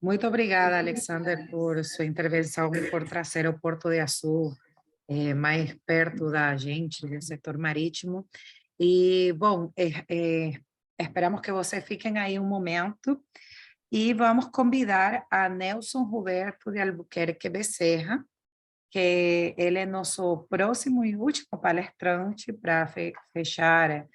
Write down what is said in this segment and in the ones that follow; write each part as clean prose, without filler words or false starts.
Muito obrigada, Alexander, por sua intervenção e por trazer o Porto de Açu mais perto da gente, do setor marítimo. E, bom, esperamos que vocês fiquem aí um momento e vamos convidar a Nelson Roberto de Albuquerque Becerra, que ele é nosso próximo e último palestrante para fechar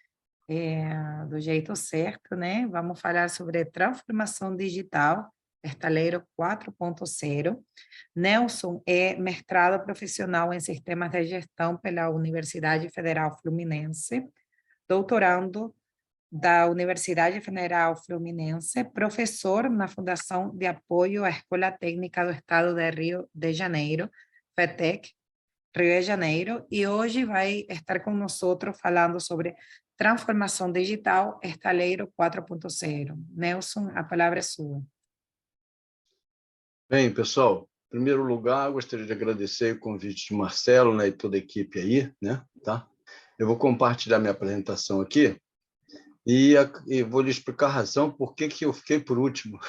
do jeito certo, né? Vamos falar sobre transformação digital, Estaleiro 4.0. Nelson é mestrado profissional em sistemas de gestão pela Universidade Federal Fluminense, doutorando da Universidade Federal Fluminense, professor na Fundação de Apoio à Escola Técnica do Estado de Rio de Janeiro, FETEC, Rio de Janeiro, e hoje vai estar com nós falando sobre transformação digital, Estaleiro 4.0. Nelson, a palavra é sua. Bem, pessoal, em primeiro lugar, gostaria de agradecer o convite de Marcelo, né, e toda a equipe aí, né, tá? Eu vou compartilhar minha apresentação aqui e vou lhe explicar a razão por que eu fiquei por último.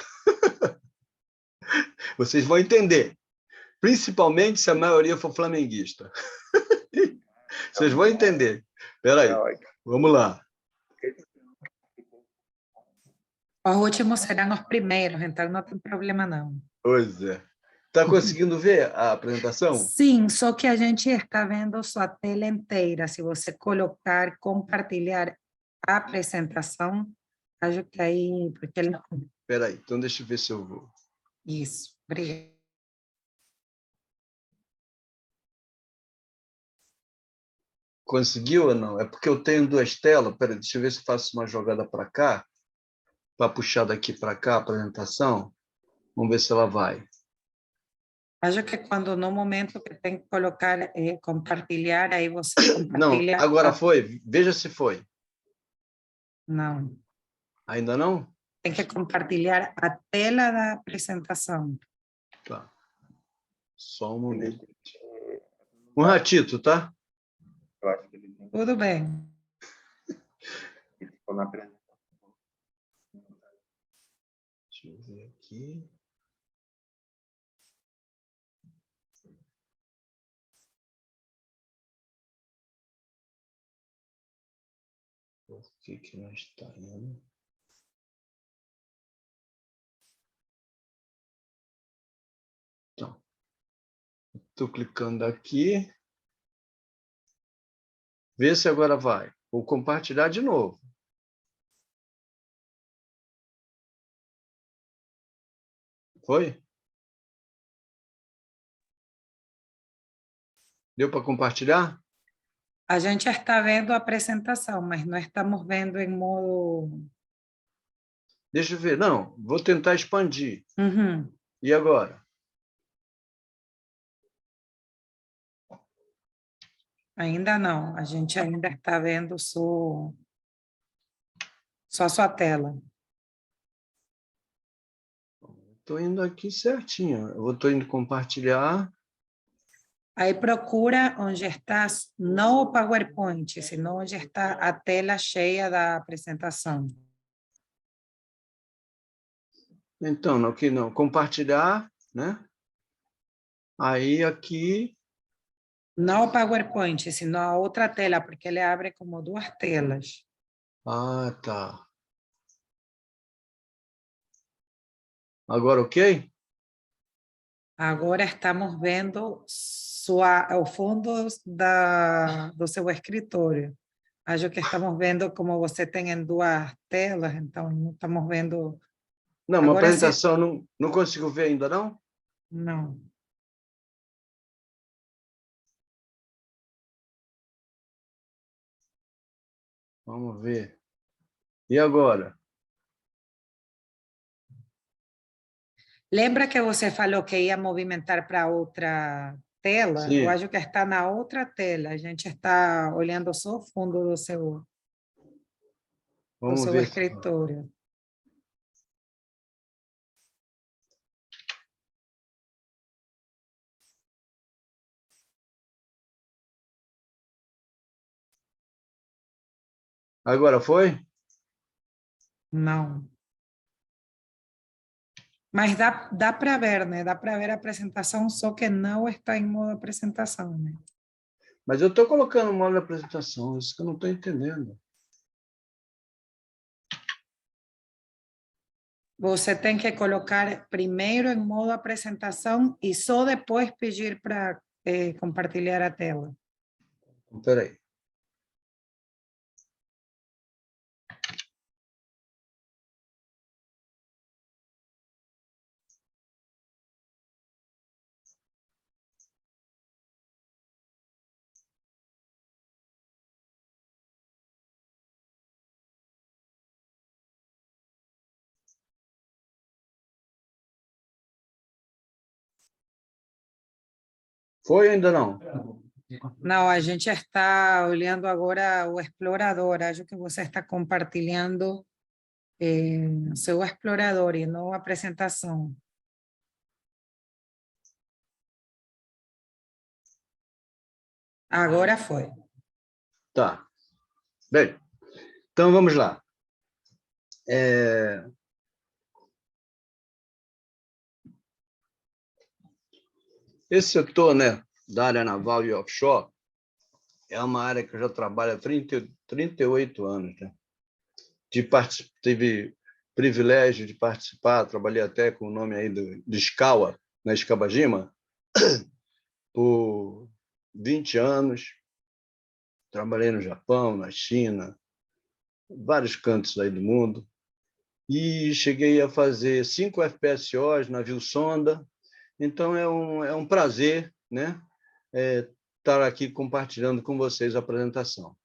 Vocês vão entender, principalmente se a maioria for flamenguista. Vocês vão entender. Espera aí, vamos lá. Os últimos serão os primeiros, então não tem problema não. Pois é. Está conseguindo ver a apresentação? Sim, só que a gente está vendo sua tela inteira. Se você colocar, compartilhar a apresentação, acho que aí... Porque ele... Espera aí, então deixa eu ver se eu vou. Isso, obrigada. Conseguiu ou não? É porque eu tenho duas telas. Espera aí, deixa eu ver se faço uma jogada para cá, para puxar daqui para cá a apresentação. Vamos ver se ela vai. Acho que quando no momento que tem que colocar, compartilhar, aí você Não, compartilha... agora foi? Veja se foi. Não, Ainda não? tem que compartilhar a tela da apresentação. Tá. Só um momento. Um ratito, tá? Tudo bem. Deixa eu ver aqui. Por que não está indo? Então, estou clicando aqui. Vê se agora vai. Vou compartilhar de novo. Foi? Deu para compartilhar? A gente está vendo a apresentação, mas não estamos vendo em modo... Deixa eu ver. Não, vou tentar expandir. Uhum. E agora? Ainda não, a gente ainda está vendo só sua tela. Estou indo aqui certinho. Eu estou indo compartilhar. Aí procura onde está, não o PowerPoint, senão onde está a tela cheia da apresentação. Então, aqui não. Compartilhar, né? Aí aqui. Não o PowerPoint, senão a outra tela, porque ele abre como duas telas. Ah, tá. Agora, ok? Agora estamos vendo o fundo do seu escritório. Acho que estamos vendo como você tem em duas telas, então não estamos vendo... Não, uma Agora sim, apresentação não consigo ver ainda, não? não. Vamos ver. E agora? Lembra que você falou que ia movimentar para outra tela? Eu Sim, acho que está na outra tela. A gente está olhando só o fundo do vamos seu ver. escritório. Agora foi? Não. Mas dá para ver, né? Dá para ver a apresentação, só que não está em modo apresentação, né? Mas eu estou colocando o modo de apresentação, isso que eu não estou entendendo. Você tem que colocar primeiro em modo apresentação e só depois pedir para compartilhar a tela. Espera aí. Foi ou ainda não? Não, a gente está olhando agora o explorador. Acho que você está compartilhando seu explorador e não a apresentação. Agora foi. Tá. Bem, então vamos lá. Esse setor, né, da área naval e offshore é uma área que eu já trabalho há 38 anos. Né? Tive privilégio de participar, trabalhei até com o nome aí do SCAWA, na Escabagima, por 20 anos. Trabalhei no Japão, na China, vários cantos aí do mundo. E cheguei a fazer 5 FPSOs, navio sonda. Então, é um prazer, né, estar aqui compartilhando com vocês a apresentação.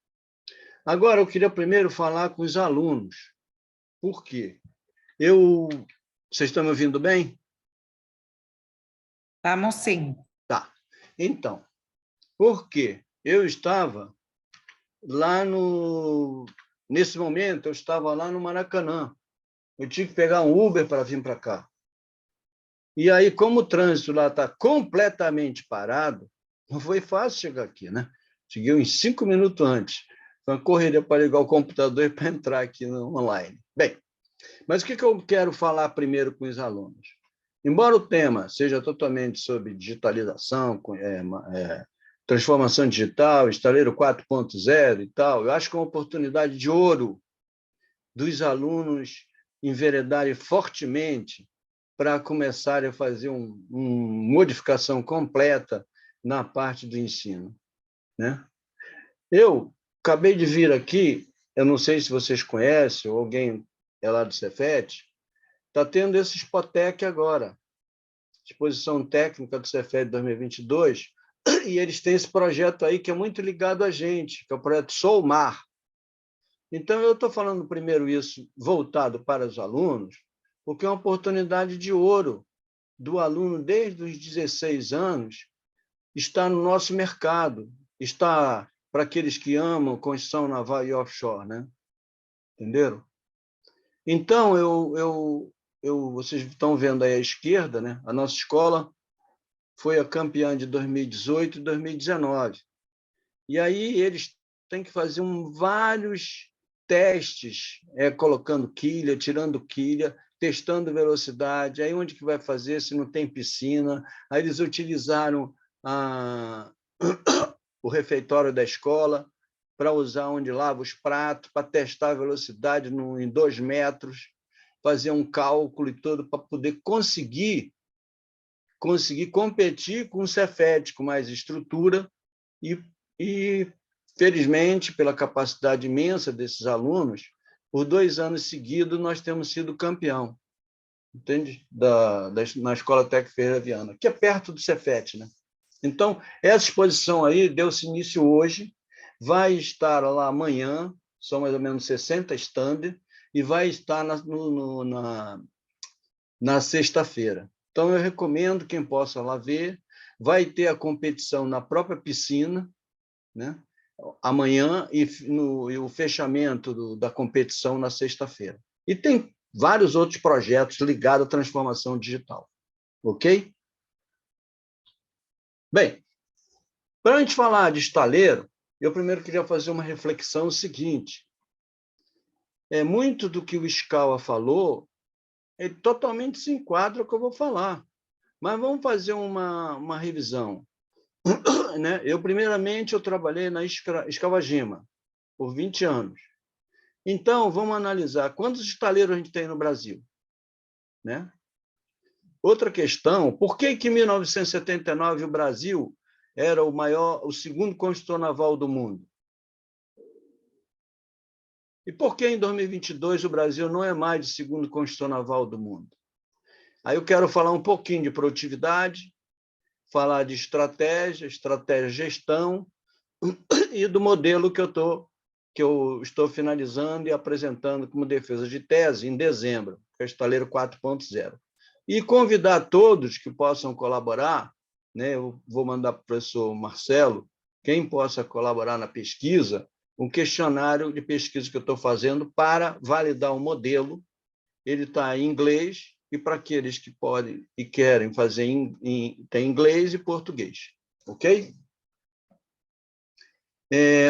Agora, eu queria primeiro falar com os alunos. Por quê? Vocês estão me ouvindo bem? Vamos sim. Tá. Então, por quê? Eu estava lá nesse momento, eu estava lá no Maracanã. Eu tive que pegar um Uber para vir para cá. E aí, como o trânsito lá está completamente parado, não foi fácil chegar aqui, né? Cheguei uns 5 minutos antes. Foi uma correria para ligar o computador e para entrar aqui no online. Bem, mas o que eu quero falar primeiro com os alunos? Embora o tema seja totalmente sobre digitalização, transformação digital, estaleiro 4.0 e tal, eu acho que é uma oportunidade de ouro dos alunos enveredarem fortemente para começarem a fazer uma modificação completa na parte do ensino. Né? Eu acabei de vir aqui, eu não sei se vocês conhecem, ou alguém é lá do Cefet, está tendo esse Spotec agora, exposição técnica do Cefet 2022, e eles têm esse projeto aí que é muito ligado a gente, que é o projeto Soulmar. Então, eu estou falando primeiro isso voltado para os alunos, porque é uma oportunidade de ouro do aluno, desde os 16 anos, estar no nosso mercado, está para aqueles que amam construção naval e offshore, né? Entenderam? Então, vocês estão vendo aí à esquerda, né? A nossa escola foi a campeã de 2018 e 2019. E aí eles têm que fazer vários testes, colocando quilha, tirando quilha, testando velocidade. Aí onde que vai fazer se não tem piscina? Aí eles utilizaram o refeitório da escola para usar onde lava os pratos, para testar a velocidade em 2 metros, fazer um cálculo e tudo para poder conseguir competir com o Cefet, com mais estrutura e felizmente, pela capacidade imensa desses alunos, por 2 anos seguidos nós temos sido campeão, entende? Na Escola Técnica Ferreira Viana, que é perto do Cefet, né? Então, essa exposição aí deu-se início hoje, vai estar lá amanhã, são mais ou menos 60 stands, e vai estar na sexta-feira. Então, eu recomendo quem possa lá ver. Vai ter a competição na própria piscina, né? Amanhã, e o fechamento da competição na sexta-feira. E tem vários outros projetos ligados à transformação digital. Ok? Bem, para a gente falar de estaleiro, eu primeiro queria fazer uma reflexão seguinte. Muito do que o Scala falou ele totalmente se enquadra com o que eu vou falar. Mas vamos fazer uma revisão. Né? Primeiramente, eu trabalhei na Escavagima por 20 anos. Então, vamos analisar quantos estaleiros a gente tem no Brasil. Né? Outra questão, por que em 1979 o Brasil era o segundo construtor naval do mundo? E por que em 2022 o Brasil não é mais o segundo construtor naval do mundo? Aí eu quero falar um pouquinho de produtividade, falar de estratégia, gestão e do modelo que eu estou finalizando e apresentando como defesa de tese em dezembro, que é o Estaleiro 4.0. E convidar todos que possam colaborar, né? Eu vou mandar para o professor Marcelo, quem possa colaborar na pesquisa, um questionário de pesquisa que eu estou fazendo para validar o modelo. Ele está em inglês, e para aqueles que podem e querem fazer tem inglês e português. Ok?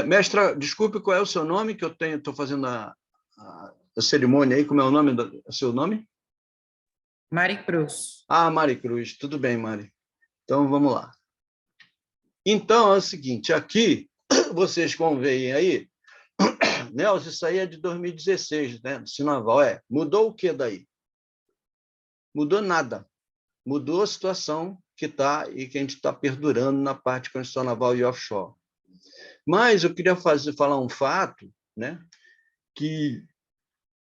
Mestra, desculpe, qual é o seu nome, que eu estou fazendo a cerimônia aí, como é o nome do seu nome? Mari Cruz. Ah, Mari Cruz, tudo bem, Mari. Então, vamos lá. Então, é o seguinte, aqui, vocês conveem aí, Nelson, isso aí é de 2016, né? Do Sinaval, Mudou o que daí? Mudou nada. Mudou a situação que está e que a gente está perdurando na parte de construção naval e offshore. Mas eu queria falar um fato, né? Que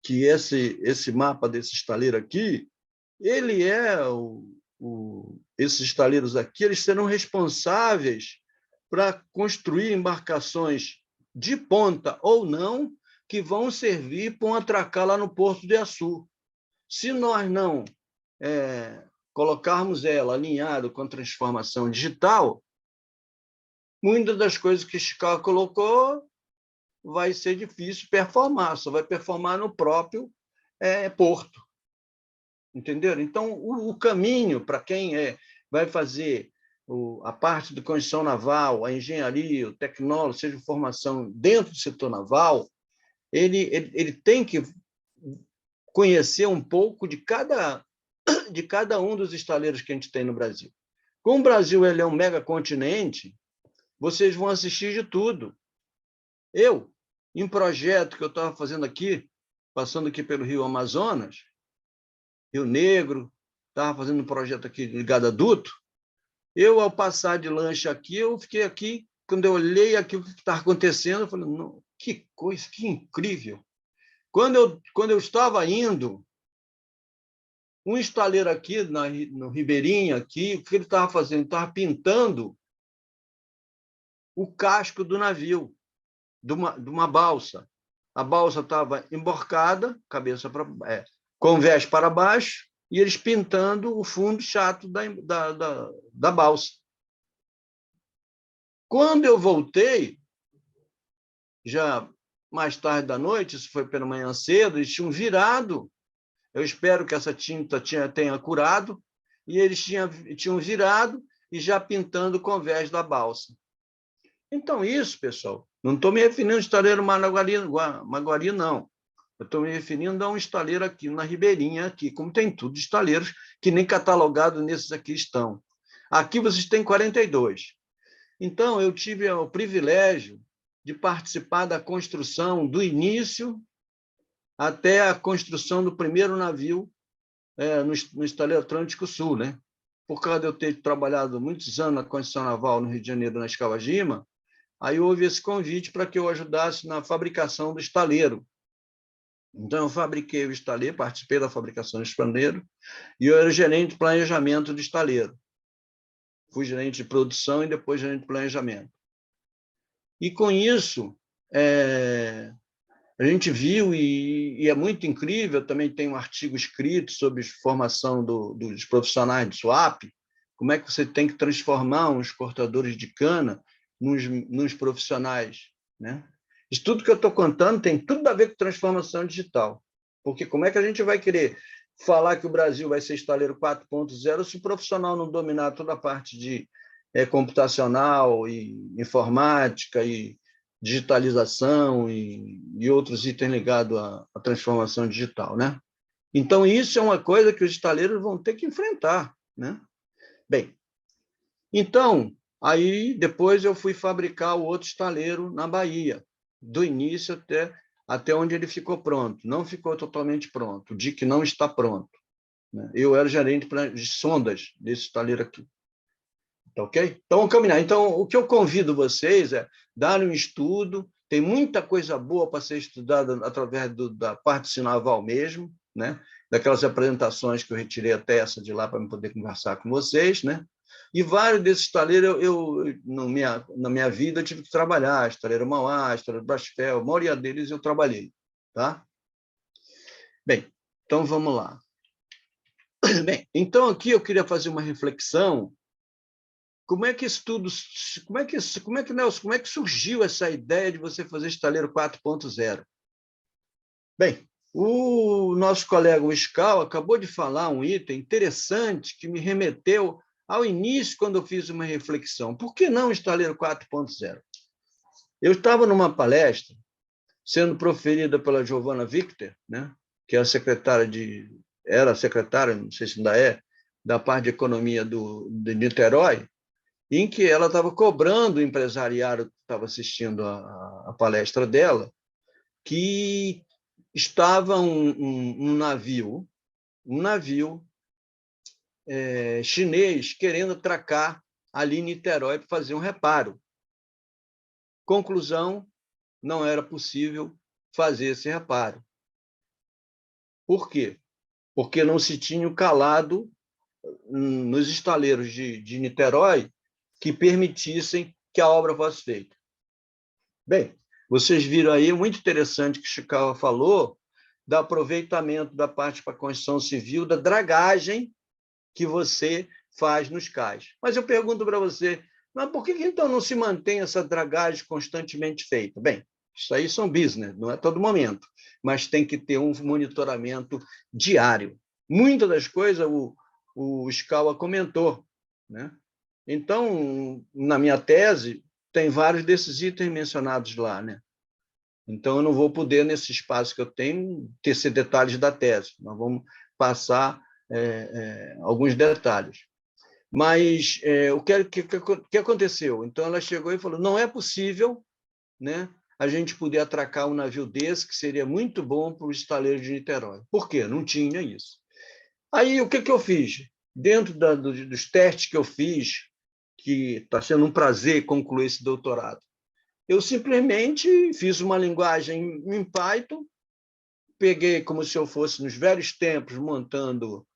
esse mapa desse estaleiro aqui, ele esses estaleiros aqui, eles serão responsáveis para construir embarcações de ponta ou não, que vão servir para um atracar lá no Porto de Açu. Se nós não colocarmos ela alinhado com a transformação digital, muitas das coisas que Chicago colocou vai ser difícil performar, só vai performar no próprio porto. Entenderam? Então, o caminho para quem vai fazer a parte de construção naval, a engenharia, o tecnólogo, seja formação dentro do setor naval, ele tem que conhecer um pouco de cada um dos estaleiros que a gente tem no Brasil. Como o Brasil ele é um megacontinente, vocês vão assistir de tudo. Em projeto que eu estava fazendo aqui, passando aqui pelo Rio Amazonas, Rio Negro, estava fazendo um projeto aqui ligado a duto, ao passar de lancha aqui, eu fiquei aqui, quando eu olhei aqui o que estava acontecendo, eu falei, não, que coisa, que incrível. Quando eu estava indo, um estaleiro aqui, no Ribeirinho, aqui, o que ele estava fazendo? Ele estava pintando o casco do navio, de uma balsa. A balsa estava emborcada, cabeça convés para baixo, e eles pintando o fundo chato da balsa. Quando eu voltei, já mais tarde da noite, isso foi pela manhã cedo, eles tinham virado. Eu espero que essa tinta tenha curado, e eles tinham virado e já pintando o convés da balsa. Então, isso, pessoal, não estou me referindo ao estaleiro Maguari, não. Eu estou me referindo a um estaleiro aqui na Ribeirinha, aqui, como tem tudo de estaleiros, que nem catalogado nesses aqui estão. Aqui vocês têm 42. Então, eu tive o privilégio de participar da construção do início até a construção do primeiro navio no estaleiro Atlântico Sul, né? Por causa de eu ter trabalhado muitos anos na construção naval no Rio de Janeiro, na Escavagima, aí houve esse convite para que eu ajudasse na fabricação do estaleiro. Então, eu fabriquei o estaleiro, participei da fabricação do estaleiro, e eu era gerente de planejamento do estaleiro. Fui gerente de produção e depois gerente de planejamento. E, com isso, a gente viu, e é muito incrível, também tem um artigo escrito sobre formação dos profissionais de SWAP, como é que você tem que transformar uns cortadores de cana nos profissionais, né? Isso tudo que eu estou contando tem tudo a ver com transformação digital, porque como é que a gente vai querer falar que o Brasil vai ser estaleiro 4.0 se o profissional não dominar toda a parte de computacional e informática e digitalização e outros itens ligados à transformação digital, né? Então, isso é uma coisa que os estaleiros vão ter que enfrentar, né? Bem, então, aí depois eu fui fabricar o outro estaleiro na Bahia, do início até onde ele ficou pronto. Não ficou totalmente pronto, de que não está pronto, né? Eu era gerente de sondas desse estaleiro aqui. Tá ok? Então, vamos caminhar. Então, o que eu convido vocês é dar um estudo, tem muita coisa boa para ser estudada através da parte naval mesmo, né? Daquelas apresentações que eu retirei até essa de lá para poder conversar com vocês, né? E vários desses estaleiros, na minha vida, eu tive que trabalhar, estaleiro Mauá, estaleiro Brasfel, a maioria deles eu trabalhei, tá? Bem, então vamos lá. Bem, então aqui eu queria fazer uma reflexão. Como é que isso tudo, Nelson, como é que surgiu essa ideia de você fazer estaleiro 4.0? Bem, o nosso colega o Scal acabou de falar um item interessante que me remeteu ao início, quando eu fiz uma reflexão. Por que não estaleiro 4.0? Eu estava numa palestra sendo proferida pela Giovanna Victor, né, que é era secretária, não sei se ainda é, da parte de economia de Niterói, em que ela estava cobrando o empresariado que estava assistindo a palestra dela, que estava um navio chinês querendo atracar ali em Niterói para fazer um reparo. Conclusão, não era possível fazer esse reparo. Por quê? Porque não se tinha calado nos estaleiros de Niterói que permitissem que a obra fosse feita. Bem, vocês viram aí, muito interessante que o Chicago falou, do aproveitamento da parte para a construção civil, da dragagem que você faz nos cais. Mas eu pergunto para você, mas por que então não se mantém essa dragagem constantemente feita? Bem, isso aí são business, não é todo momento, mas tem que ter um monitoramento diário. Muitas das coisas o Scala comentou, né? Então, na minha tese, tem vários desses itens mencionados lá, né? Então, eu não vou poder, nesse espaço que eu tenho, tecer detalhes da tese. Nós vamos passar alguns detalhes. Mas o que aconteceu? Então, ela chegou e falou, não é possível, né, a gente poder atracar um navio desse, que seria muito bom para o estaleiro de Niterói. Por quê? Não tinha isso. Aí, o que eu fiz? Dentro dos testes que eu fiz, que está sendo um prazer concluir esse doutorado, eu simplesmente fiz uma linguagem em Python, peguei como se eu fosse nos velhos tempos, montando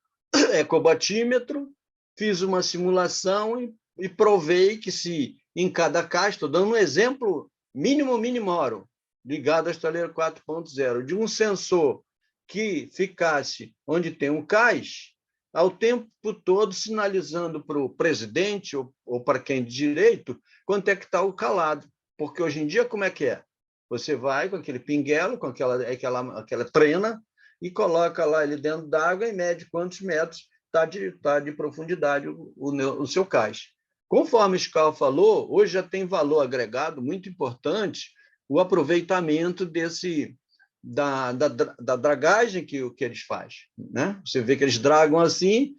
ecobatímetro, fiz uma simulação e provei que se em cada caixa, estou dando um exemplo mínimo minimoro, ligado ao estaleiro 4.0, de um sensor que ficasse onde tem um cais, ao tempo todo sinalizando para o presidente ou para quem de direito quanto é que está o calado. Porque hoje em dia, como é que é? Você vai com aquele pinguelo, com aquela trena, e coloca lá ele dentro d'água e mede quantos metros está de profundidade o seu cais. Conforme o Scal falou, hoje já tem valor agregado muito importante o aproveitamento da dragagem que eles fazem, né? Você vê que eles dragam assim,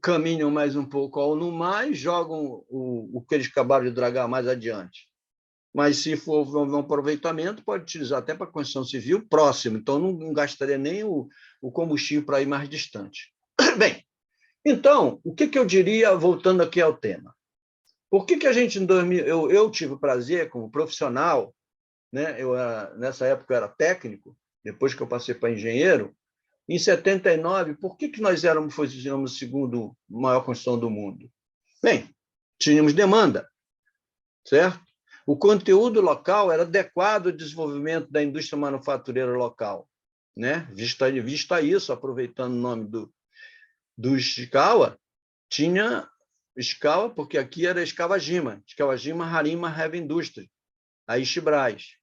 caminham mais um pouco ao no mar e jogam o que eles acabaram de dragar mais adiante. Mas, se for um aproveitamento, pode utilizar até para a construção civil próximo, então não gastaria nem o combustível para ir mais distante. Bem, então, o que eu diria, voltando aqui ao tema? Por que a gente, eu tive o prazer, como profissional, né? Nessa época eu era técnico, depois que eu passei para engenheiro, em 79, por que nós fizemos a segunda maior construção do mundo? Bem, tínhamos demanda, certo? O conteúdo local era adequado ao desenvolvimento da indústria manufatureira local, né? Vista isso, aproveitando o nome do Ishikawa, tinha Ishikawa, porque aqui era Ishikawajima Harima Heavy Industry, a Ishibras.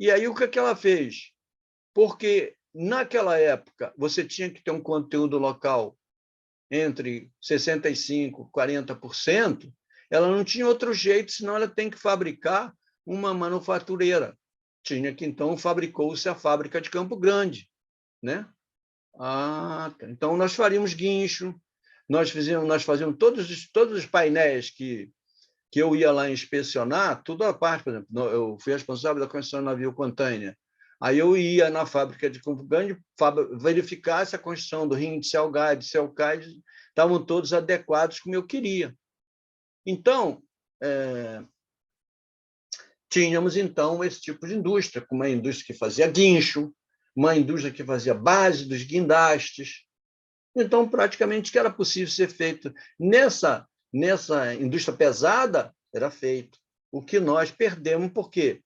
E aí, o que ela fez? Porque, naquela época, você tinha que ter um conteúdo local entre 65% e 40%, ela não tinha outro jeito, senão ela tem que fabricar uma manufatureira. Tinha que, então, fabricou-se a fábrica de Campo Grande, né? Ah, tá. Então, nós faríamos guincho, nós fazíamos todos os painéis que eu ia lá inspecionar, tudo à parte, por exemplo, eu fui responsável da construção do navio container. Aí eu ia na fábrica de Campo Grande verificar se a construção do ringue de Celgade, estavam todos adequados como eu queria. Então, tínhamos, então, esse tipo de indústria, como uma indústria que fazia guincho, uma indústria que fazia base dos guindastes. Então, praticamente, o que era possível ser feito nessa indústria pesada era feito. O que nós perdemos, por quê?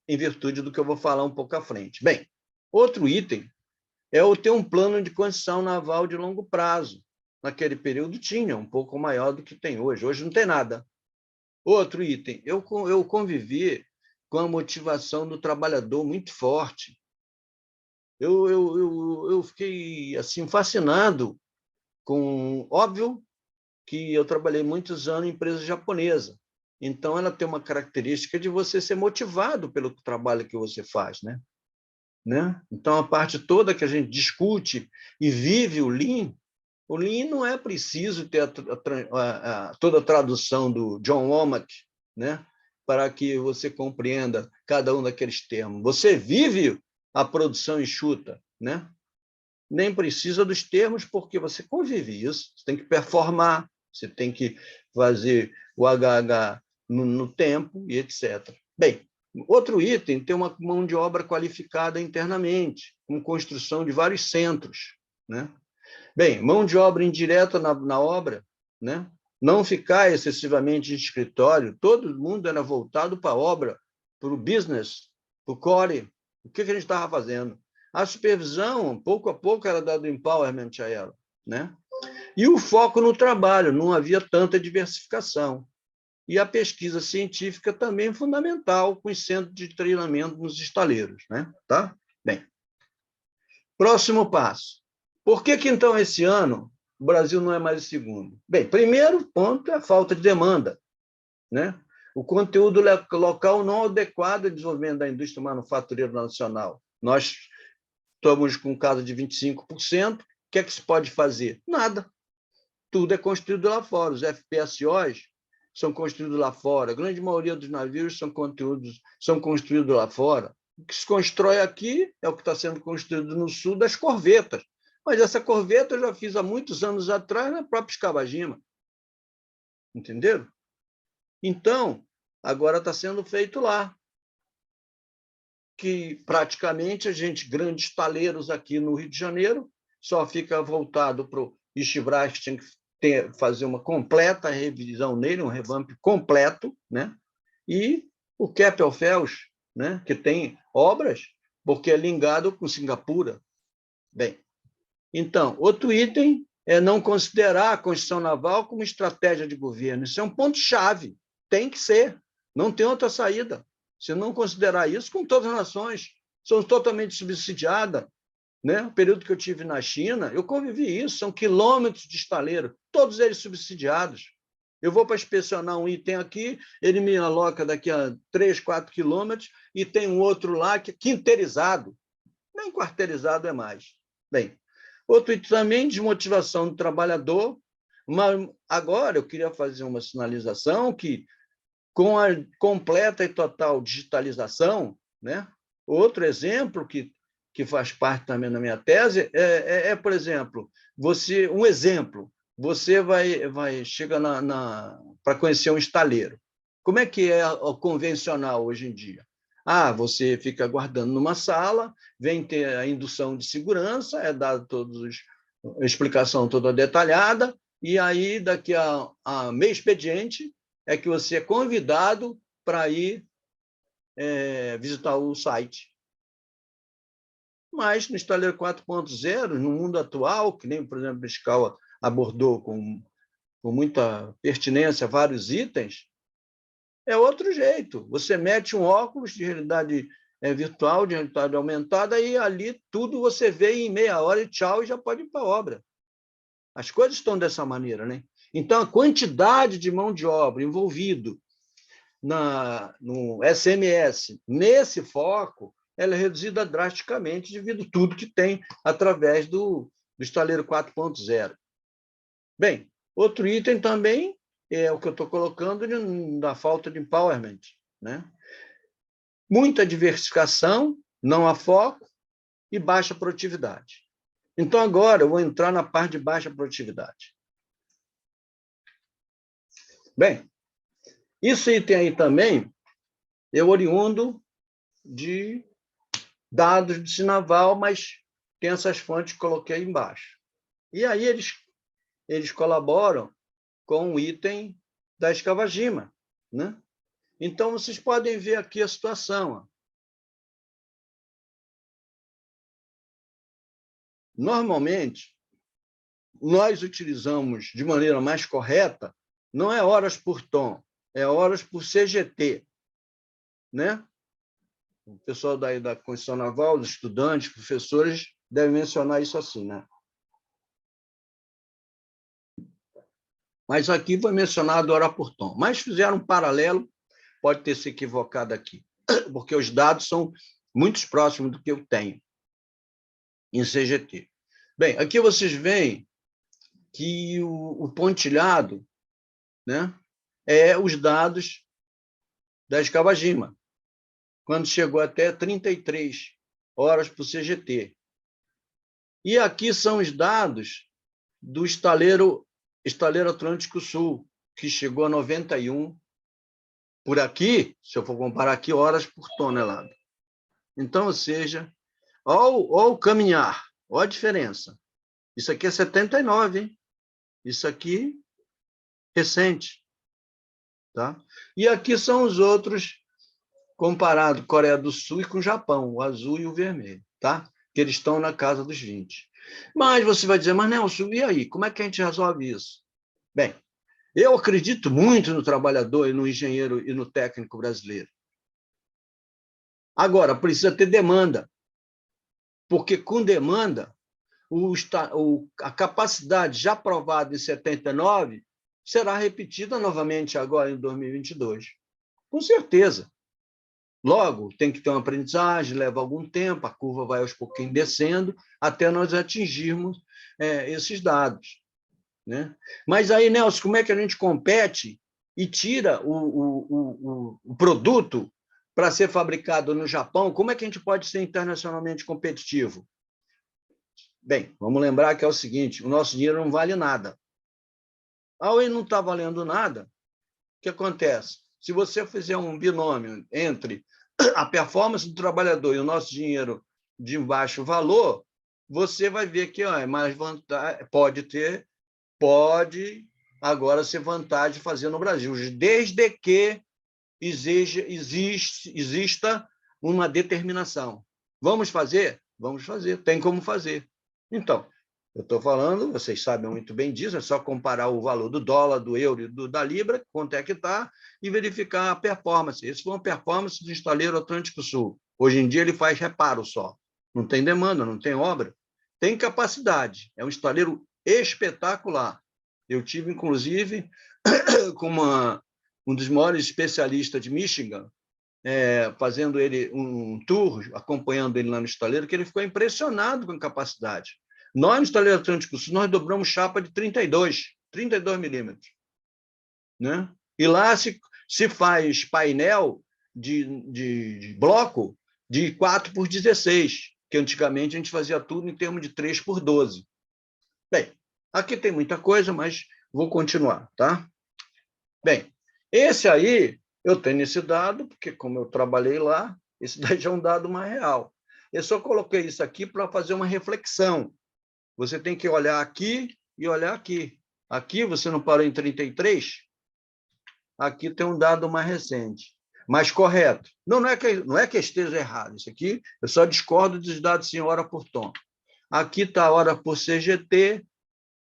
Em virtude do que eu vou falar um pouco à frente. Bem, outro item é o ter um plano de construção naval de longo prazo. Naquele período tinha, um pouco maior do que tem hoje. Hoje não tem nada. Outro item, eu convivi com a motivação do trabalhador muito forte. Eu fiquei assim fascinado com... Óbvio que eu trabalhei muitos anos em empresa japonesa, então ela tem uma característica de você ser motivado pelo trabalho que você faz, né? Então, a parte toda que a gente discute e vive o Lean não é preciso ter toda a tradução do John Womack, né? Para que você compreenda cada um daqueles termos. Você vive a produção enxuta, né? Nem precisa dos termos, porque você convive isso. Você tem que performar, você tem que fazer o HH no tempo e etc. Bem, outro item tem uma mão de obra qualificada internamente, com construção de vários centros, né? Bem, mão de obra indireta na obra, né? Não ficar excessivamente em escritório, todo mundo era voltado para a obra, para o business, para o core. O que a gente estava fazendo? A supervisão, pouco a pouco, era dado empowerment a ela, né? E o foco no trabalho, não havia tanta diversificação. E a pesquisa científica também é fundamental, com os centros de treinamento nos estaleiros, né? Tá? Bem, próximo passo. Por que, então, esse ano, o Brasil não é mais o segundo? Bem, primeiro ponto é a falta de demanda, né? O conteúdo local não adequado ao desenvolvimento da indústria manufatureira nacional. Nós estamos com um caso de 25%. O que é que se pode fazer? Nada. Tudo é construído lá fora. Os FPSOs são construídos lá fora. A grande maioria dos navios são construídos lá fora. O que se constrói aqui é o que está sendo construído no sul das corvetas. Mas essa corveta eu já fiz há muitos anos atrás na própria Escavagima. Entenderam? Então, agora está sendo feito lá. Que praticamente a gente, grandes taleiros aqui no Rio de Janeiro, só fica voltado para o Ishibras, que tinha que fazer uma completa revisão nele, um revamp completo, né? E o Keppel-FELS, né? Que tem obras, porque é ligado com Singapura. Bem, então, outro item é não considerar a construção naval como estratégia de governo. Isso é um ponto-chave. Tem que ser. Não tem outra saída. Se não considerar isso, com todas as nações, são totalmente subsidiadas. Né? O período que eu tive na China, eu convivi isso, são quilômetros de estaleiro, todos eles subsidiados. Eu vou para inspecionar um item aqui, ele me aloca daqui a 3, 4 quilômetros, e tem um outro lá que é quinterizado. Nem quarteirizado é mais. Bem, outro item também, desmotivação do trabalhador, mas agora eu queria fazer uma sinalização que, com a completa e total digitalização, né? Outro exemplo que faz parte também da minha tese por exemplo, você chega para conhecer um estaleiro. Como é que é o convencional hoje em dia? Você fica aguardando numa sala, vem ter a indução de segurança, é dado a explicação toda detalhada, e aí, daqui a meio expediente, é que você é convidado para ir visitar o site. Mas no estaleiro 4.0, no mundo atual, que nem, por exemplo, a Escala abordou com muita pertinência vários itens, é outro jeito. Você mete um óculos de realidade virtual, de realidade aumentada, e ali tudo você vê em meia hora e tchau, e já pode ir para a obra. As coisas estão dessa maneira, né? Então, a quantidade de mão de obra envolvido no SMS, nesse foco, ela é reduzida drasticamente devido a tudo que tem através do estaleiro 4.0. Bem, outro item também é o que eu estou colocando da falta de empowerment, né? Muita diversificação, não há foco e baixa produtividade. Então, agora eu vou entrar na parte de baixa produtividade. Bem, isso item aí também é oriundo de dados de Sinaval, mas tem essas fontes que coloquei aí embaixo. E aí eles colaboram com o item da Escavagima, né? Então, vocês podem ver aqui a situação. Ó. Normalmente, nós utilizamos de maneira mais correta, não é horas por tom, é horas por CGT, né? O pessoal da Construção Naval, os estudantes, professores, devem mencionar isso assim, né? Mas aqui foi mencionado hora por tom. Mas fizeram um paralelo, pode ter se equivocado aqui, porque os dados são muito próximos do que eu tenho em CGT. Bem, aqui vocês veem que o pontilhado, né, é os dados da Escavagima, quando chegou até 33 horas por CGT. E aqui são os dados do estaleiro Atlântico Sul, que chegou a 91 por aqui, se eu for comparar aqui, horas por tonelada. Então, ou seja, olha o caminhar, olha a diferença. Isso aqui é 79, hein? Isso aqui, recente. Tá? E aqui são os outros, comparado Coreia do Sul e com o Japão, o azul e o vermelho, tá? Que eles estão na casa dos 20. Mas você vai dizer, mas Nelson, e aí? Como é que a gente resolve isso? Bem, eu acredito muito no trabalhador e no engenheiro e no técnico brasileiro. Agora, precisa ter demanda, porque com demanda, a capacidade já aprovada em 79 será repetida novamente agora em 2022. Com certeza. Logo, tem que ter uma aprendizagem, leva algum tempo, a curva vai aos pouquinhos descendo, até nós atingirmos esses dados. Né? Mas aí, Nelson, como é que a gente compete e tira o produto para ser fabricado no Japão? Como é que a gente pode ser internacionalmente competitivo? Bem, vamos lembrar que é o seguinte, o nosso dinheiro não vale nada. Ao ele não está valendo nada, o que acontece? Se você fizer um binômio entre a performance do trabalhador e o nosso dinheiro de baixo valor, você vai ver que é mais vantagem, pode agora ser vantagem fazer no Brasil, desde que exista uma determinação. Vamos fazer? Vamos fazer, tem como fazer. Então, eu estou falando, vocês sabem muito bem disso, é só comparar o valor do dólar, do euro e da libra, quanto é que está, e verificar a performance. Esse foi uma performance do estaleiro Atlântico Sul. Hoje em dia ele faz reparo só. Não tem demanda, não tem obra. Tem capacidade. É um estaleiro espetacular. Eu tive, inclusive, com um dos maiores especialistas de Michigan, fazendo ele um tour, acompanhando ele lá no estaleiro, que ele ficou impressionado com a capacidade. Nós, no estaleiro Atlântico Sul, nós dobramos chapa de 32 milímetros. Né? E lá se faz painel de bloco de 4x16, que antigamente a gente fazia tudo em termos de 3x12. Bem, aqui tem muita coisa, mas vou continuar, tá? Bem, esse aí, eu tenho esse dado, porque como eu trabalhei lá, esse daí já é um dado mais real. Eu só coloquei isso aqui para fazer uma reflexão. Você tem que olhar aqui e olhar aqui. Aqui você não parou em 33? Aqui tem um dado mais recente, mais correto. Não é que esteja errado. Isso aqui, eu só discordo dos dados em hora por tom. Aqui está a hora por CGT,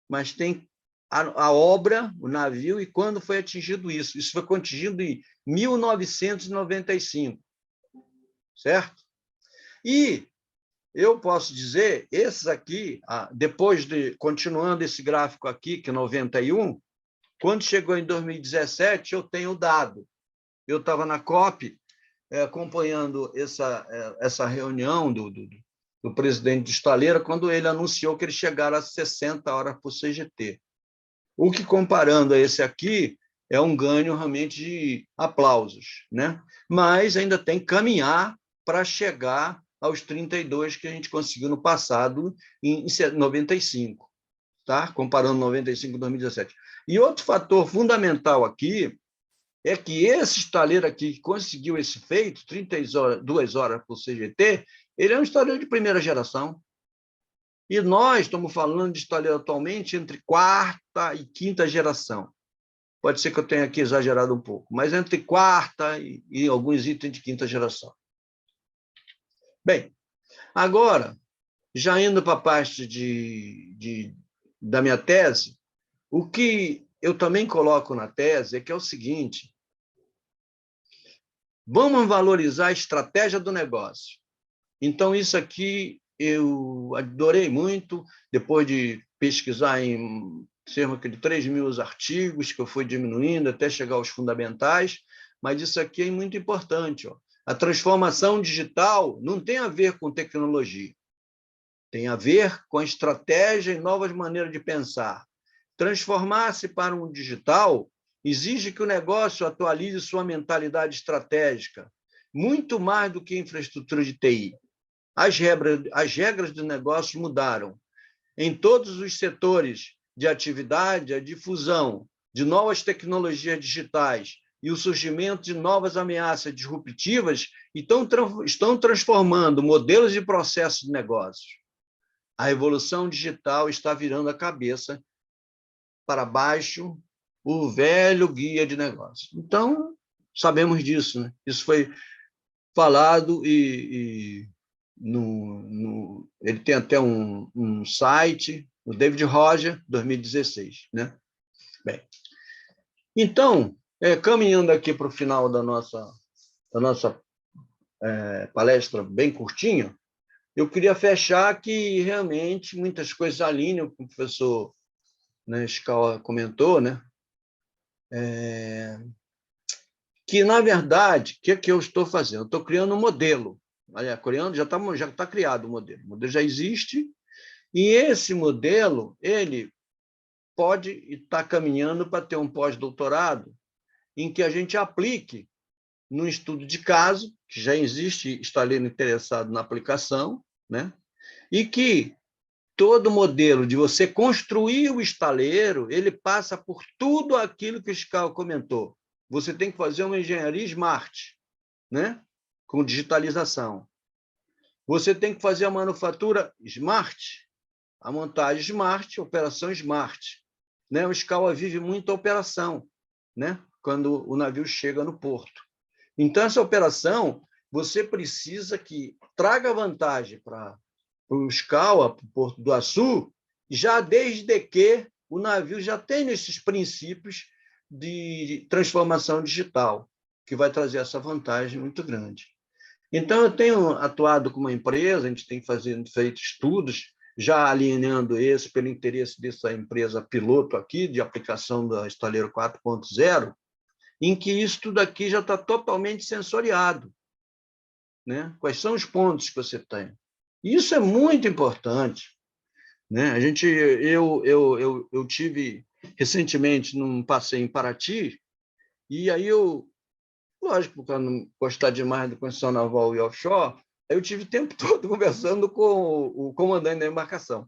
mas tem a obra, o navio, e quando foi atingido isso. Isso foi atingido em 1995, certo? E eu posso dizer, esses aqui, depois continuando esse gráfico aqui, que é 91, quando chegou em 2017, eu tenho o dado. Eu estava na COP acompanhando essa reunião do presidente de Estaleira, quando ele anunciou que ele chegara a 60 horas por CGT. O que, comparando a esse aqui, é um ganho realmente de aplausos, né? Mas ainda tem que caminhar para chegar aos 32 que a gente conseguiu no passado, em 95, tá? Comparando 95 com 2017. E outro fator fundamental aqui é que esse estaleiro aqui que conseguiu esse feito, 32 horas por CGT, ele é um estaleiro de primeira geração. E nós estamos falando de estaleiro atualmente entre quarta e quinta geração. Pode ser que eu tenha aqui exagerado um pouco, mas entre quarta e alguns itens de quinta geração. Bem, agora, já indo para a parte da minha tese, o que eu também coloco na tese é que é o seguinte: vamos valorizar a estratégia do negócio. Então, isso aqui eu adorei muito, depois de pesquisar em cerca de 3.000 artigos, que eu fui diminuindo até chegar aos fundamentais, mas isso aqui é muito importante. Ó. A transformação digital não tem a ver com tecnologia, tem a ver com a estratégia e novas maneiras de pensar. Transformar-se para um digital exige que o negócio atualize sua mentalidade estratégica, muito mais do que infraestrutura de TI. As regras do negócio mudaram. Em todos os setores de atividade, a difusão de novas tecnologias digitais e o surgimento de novas ameaças disruptivas estão transformando modelos e processos de negócios. A revolução digital está virando a cabeça para baixo o velho guia de negócio. Então, sabemos disso, né? Isso foi falado ele tem até um site, o David Roger, 2016. Né? Bem, então, caminhando aqui para o final da nossa palestra bem curtinha, eu queria fechar que realmente muitas coisas alinham com o professor, né, Scala comentou, né? Que, na verdade, o que eu estou fazendo? Eu estou criando um modelo. Olha, já está criado o modelo. O modelo já existe, e esse modelo ele pode estar caminhando para ter um pós-doutorado em que a gente aplique no estudo de caso, que já existe estaleiro interessado na aplicação, né? E que todo modelo de você construir o estaleiro, ele passa por tudo aquilo que o Scala comentou. Você tem que fazer uma engenharia smart, né? Com digitalização. Você tem que fazer a manufatura smart, a montagem smart, a operação smart. Né? O Scala vive muito a operação, né? Quando o navio chega no porto. Então, essa operação, você precisa que traga vantagem para o Scala, para o Porto do Açu, já desde que o navio já tem esses princípios de transformação digital, que vai trazer essa vantagem muito grande. Então, eu tenho atuado com uma empresa, a gente tem feito estudos, já alinhando esse pelo interesse dessa empresa piloto aqui, de aplicação da Estaleiro 4.0, em que isso tudo aqui já está totalmente sensoriado. Né? Quais são os pontos que você tem? Isso é muito importante. Né? Eu tive recentemente num passeio em Paraty, e aí lógico, para não gostar demais da construção naval e offshore, eu tive o tempo todo conversando com o comandante da embarcação.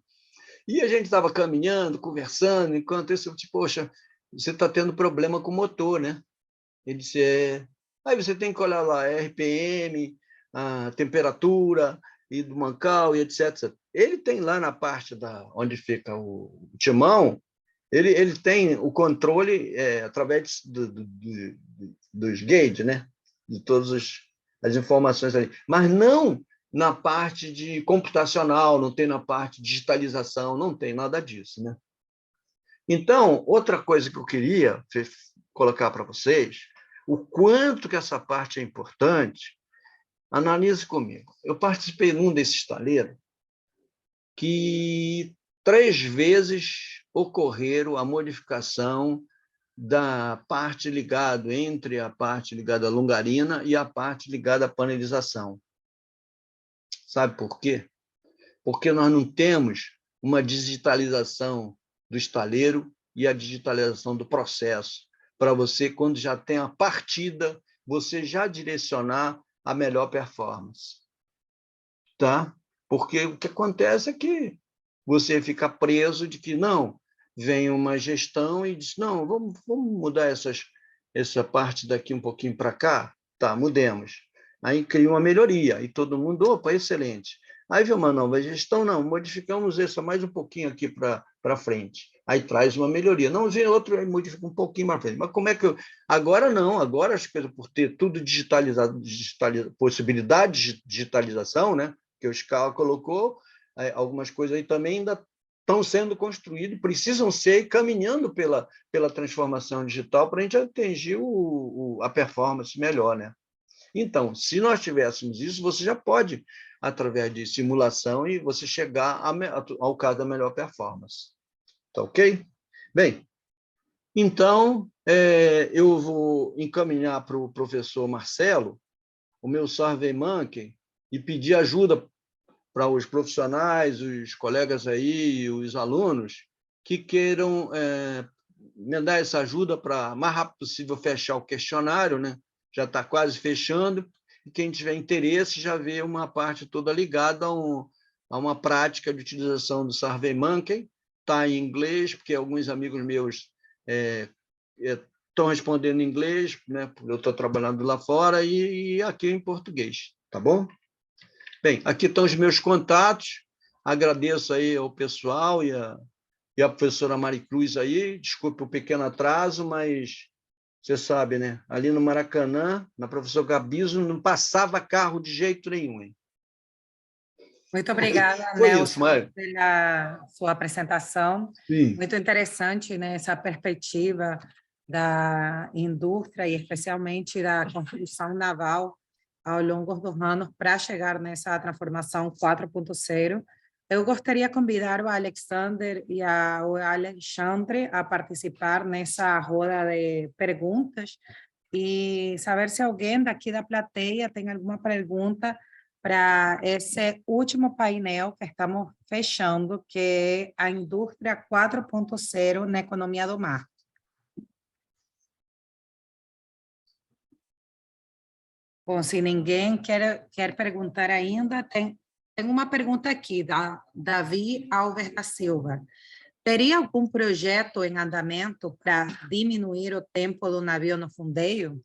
E a gente estava caminhando, conversando, enquanto isso eu disse, poxa, você está tendo problema com o motor, né? Ele disse, Aí você tem que olhar lá, RPM, a temperatura, e do mancal, e etc. Ele tem lá na parte onde fica o timão, ele tem o controle através dos gates, né? De todas as informações ali. Mas não na parte de computacional, não tem na parte de digitalização, não tem nada disso. Né? Então, outra coisa que eu queria colocar para vocês, o quanto que essa parte é importante, analise comigo. Eu participei num desses estaleiros que 3 vezes ocorreram a modificação da parte ligada entre a parte ligada à longarina e a parte ligada à panelização. Sabe por quê? Porque nós não temos uma digitalização do estaleiro e a digitalização do processo, para você, quando já tem a partida, você já direcionar a melhor performance. Tá? Porque o que acontece é que você fica preso de que, não, vem uma gestão e diz, não, vamos mudar essa parte daqui um pouquinho para cá? Tá, mudemos. Aí cria uma melhoria, e todo mundo, opa, excelente. Aí vem uma nova gestão, não, modificamos essa mais um pouquinho aqui para frente. Aí traz uma melhoria. Não, vem outro, aí modifica um pouquinho mais frente. Mas como é que eu... Agora não, agora as coisas, por ter tudo digitalizado, possibilidade de digitalização, né? Que o Scala colocou, algumas coisas aí também ainda estão sendo construídas, precisam ser caminhando pela transformação digital para a gente atingir a performance melhor, né? Então, se nós tivéssemos isso, você já pode, através de simulação, e você chegar ao caso da melhor performance. Tá ok? Bem, então, eu vou encaminhar para o professor Marcelo o meu SurveyMonkey e pedir ajuda para os profissionais, os colegas aí, os alunos, que queiram me dar essa ajuda para, mais rápido possível, fechar o questionário, né? Já está quase fechando, e quem tiver interesse já vê uma parte toda ligada a uma prática de utilização do SurveyMonkey. Está em inglês, porque alguns amigos meus estão respondendo em inglês, né? Eu estou trabalhando lá fora, e aqui em português, tá bom? Bem, aqui estão os meus contatos, agradeço aí ao pessoal e a professora Maricruz aí, desculpe o pequeno atraso, mas você sabe, né? Ali no Maracanã, na professora Gabiso, não passava carro de jeito nenhum, hein? Muito obrigada, Foi isso, Nelson, Mário. pela sua apresentação. Sim. Muito interessante, né, essa perspectiva da indústria e especialmente da construção naval ao longo dos anos para chegar nessa transformação 4.0. Eu gostaria de convidar o Alexander e o Alexandre a participar nessa roda de perguntas e saber se alguém daqui da plateia tem alguma pergunta para esse último painel que estamos fechando, que é a indústria 4.0 na economia do mar. Bom, se ninguém quer perguntar ainda, tem uma pergunta aqui, da Davi Alves da Silva. Teria algum projeto em andamento para diminuir o tempo do navio no fundeio?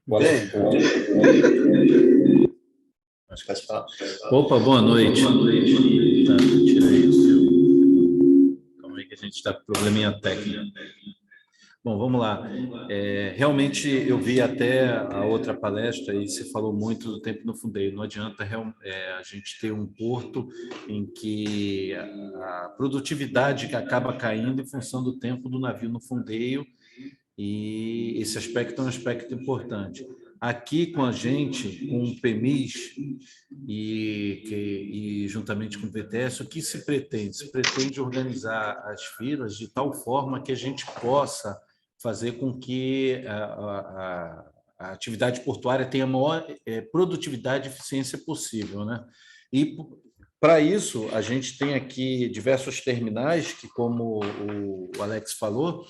Bem, acho que falar. Opa, boa noite. Tá, tirei o seu. Calma aí que a gente está com probleminha técnica. Bom, vamos lá. Realmente, eu vi até a outra palestra e você falou muito do tempo no fundeio. Não adianta a gente ter um porto em que a produtividade que acaba caindo em função do tempo do navio no fundeio, e esse aspecto é um aspecto importante. Aqui com a gente, com o PEMIS e juntamente com o VTS, o que se pretende? Se pretende organizar as filas de tal forma que a gente possa fazer com que a atividade portuária tenha a maior produtividade e eficiência possível, né? E para isso, a gente tem aqui diversos terminais que, como o Alex falou,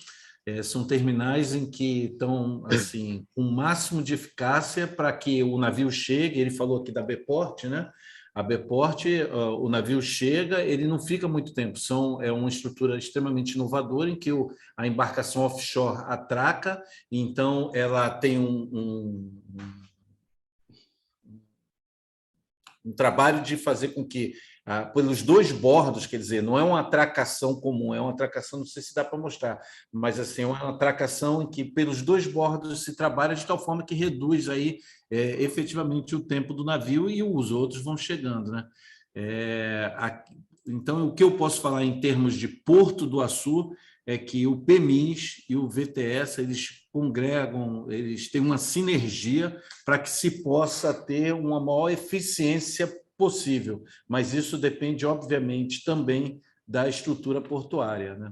são terminais em que estão assim, com o máximo de eficácia para que o navio chegue. Ele falou aqui da Bport, né? A Bport, o navio chega, ele não fica muito tempo. É uma estrutura extremamente inovadora em que a embarcação offshore atraca, então ela tem um trabalho de fazer com que, pelos dois bordos, quer dizer, não é uma atracação comum, é uma atracação, não sei se dá para mostrar, mas assim, é uma atracação em que pelos dois bordos se trabalha de tal forma que reduz aí, efetivamente o tempo do navio e os outros vão chegando, né? Então, o que eu posso falar em termos de Porto do Açu é que o PEMIS e o VTS, eles congregam, eles têm uma sinergia para que se possa ter uma maior eficiência possível, mas isso depende, obviamente, também da estrutura portuária, né?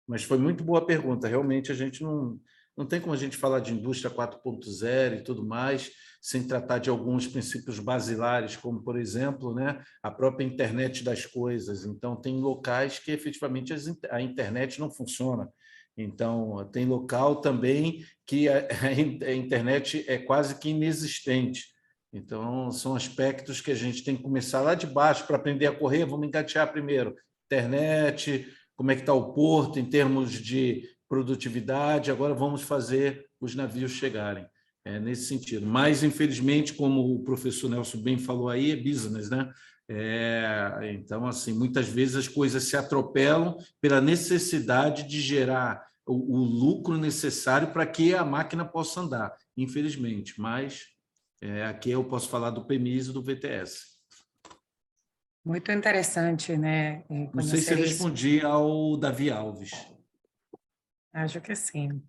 Mas foi muito boa a pergunta. Realmente, a gente não tem como a gente falar de indústria 4.0 e tudo mais, sem tratar de alguns princípios basilares, como, por exemplo, né, a própria internet das coisas. Então, tem locais que, efetivamente, a internet não funciona. Então, tem local também que a internet é quase que inexistente. Então, são aspectos que a gente tem que começar lá de baixo para aprender a correr. Vamos engatear primeiro internet, como é que está o porto em termos de produtividade, agora vamos fazer os navios chegarem. Nesse sentido. Mas, infelizmente, como o professor Nelson bem falou aí, é business, né? Então, assim, muitas vezes as coisas se atropelam pela necessidade de gerar o lucro necessário para que a máquina possa andar, infelizmente. Mas aqui eu posso falar do PMIS e do VTS. Muito interessante, né, Não sei se eu conhecer isso. respondi ao Davi Alves. Acho que sim.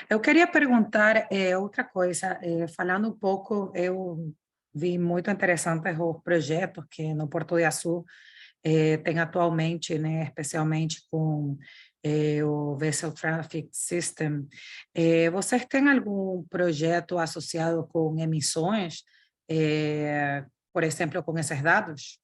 Eu queria perguntar outra coisa, falando um pouco, eu vi muito interessantes os projetos que no Porto de Açu tem atualmente, né, especialmente com o Vessel Traffic System. Vocês têm algum projeto associado com emissões, por exemplo, com esses dados?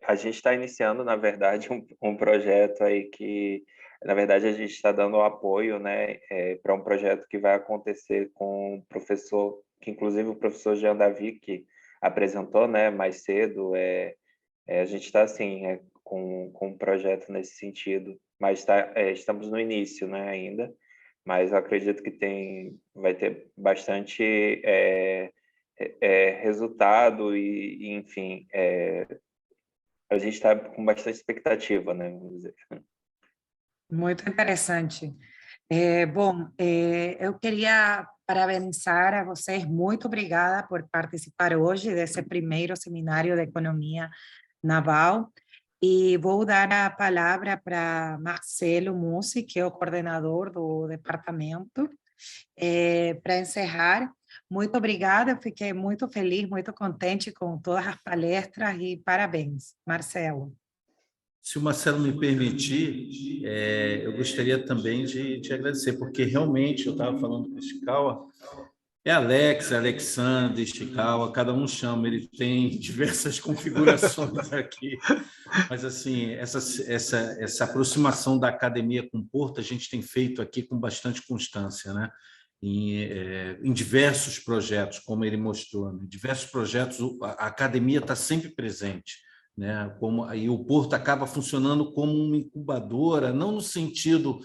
A gente está iniciando, na verdade, um projeto aí que, na verdade, a gente está dando apoio, né, para um projeto que vai acontecer com um professor, que inclusive o professor Jean Davi, que apresentou, né, mais cedo. A gente está, assim, com um projeto nesse sentido, mas estamos no início, né, ainda, mas eu acredito que vai ter bastante resultado e enfim, a gente está com bastante expectativa, né? Vamos dizer. Muito interessante. Bom, eu queria parabenizar a vocês. Muito obrigada por participar hoje desse primeiro seminário de economia naval. E vou dar a palavra para Marcelo Mussi, que é o coordenador do departamento, para encerrar. Muito obrigada, fiquei muito feliz, muito contente com todas as palestras e parabéns, Marcelo. Se o Marcelo me permitir, eu gostaria também de agradecer, porque realmente eu estava falando com o Ishikawa, Alex, Alexandre, Ishikawa, cada um chama, ele tem diversas configurações aqui, mas assim, essa aproximação da academia com o Porto, a gente tem feito aqui com bastante constância, né? Em diversos projetos, como ele mostrou, né? Diversos projetos, a academia está sempre presente, né? E o Porto acaba funcionando como uma incubadora, não no sentido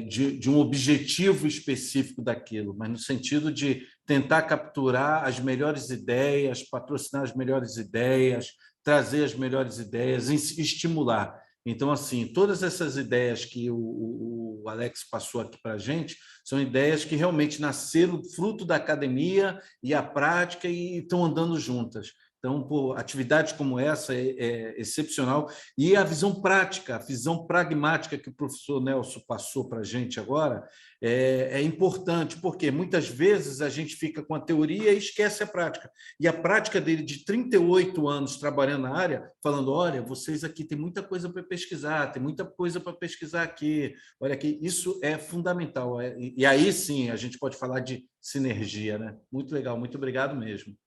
de um objetivo específico daquilo, mas no sentido de tentar capturar as melhores ideias, patrocinar as melhores ideias, trazer as melhores ideias, estimular. Então, assim, todas essas ideias que o Alex passou aqui para a gente são ideias que realmente nasceram fruto da academia e a prática e estão andando juntas. Então, atividades como essa é excepcional. E a visão prática, a visão pragmática que o professor Nelson passou para a gente agora é importante, porque muitas vezes a gente fica com a teoria e esquece a prática. E a prática dele, de 38 anos trabalhando na área, falando, olha, vocês aqui têm muita coisa para pesquisar, tem muita coisa para pesquisar aqui, olha aqui, isso é fundamental. E aí sim a gente pode falar de sinergia, né? Muito legal, muito obrigado mesmo.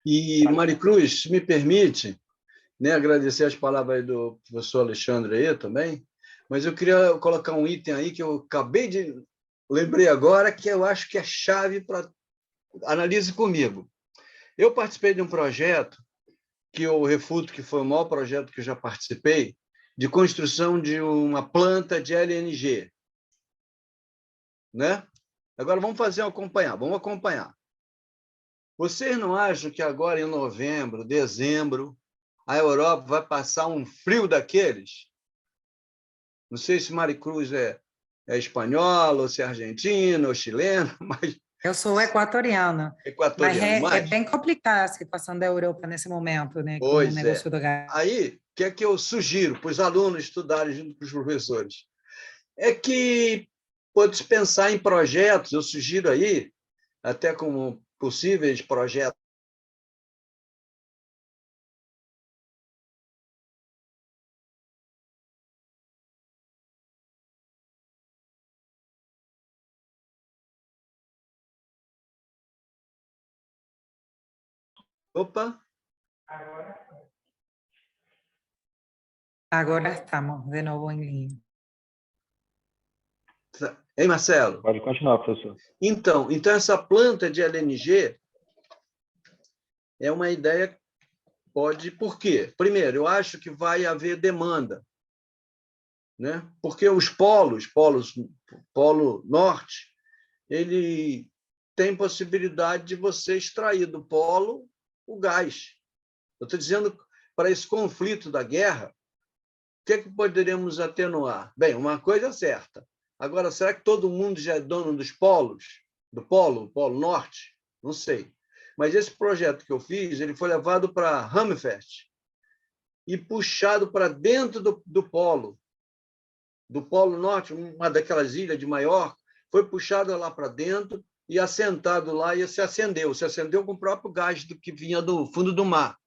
E, Maricruz, se me permite, né, agradecer as palavras aí do professor Alexandre aí também, mas eu queria colocar um item aí que eu lembrei agora, que eu acho que é chave para analise comigo. Eu participei de um projeto que eu refuto que foi o maior projeto que eu já participei, de construção de uma planta de LNG. Né? Agora vamos acompanhar. Vocês não acham que agora, em novembro, dezembro, a Europa vai passar um frio daqueles? Não sei se Maricruz é espanhola, ou se é argentina, ou chilena, mas... Eu sou equatoriana, mas Equatoriano, é bem complicada a situação da Europa nesse momento, né, com o Pois é. negócio do gás. Aí, o que é que eu sugiro para os alunos estudarem junto com os professores? É que pode pensar em projetos, eu sugiro aí, até como possíveis projetos Opa! Agora estamos de novo em linha. Hein, Marcelo? Pode continuar, professor. Então essa planta de LNG é uma ideia, pode... Por quê? Primeiro, eu acho que vai haver demanda, né? Porque os polo norte, ele tem possibilidade de você extrair do polo o gás. Eu estou dizendo, para esse conflito da guerra, o que é que poderíamos atenuar? Bem, uma coisa é certa. Agora, será que todo mundo já é dono dos polos? Do polo norte? Não sei. Mas esse projeto que eu fiz, ele foi levado para Hammerfest e puxado para dentro do polo norte, uma daquelas ilhas de Maiorca, foi puxado lá para dentro e assentado lá e se acendeu com o próprio gás que vinha do fundo do mar.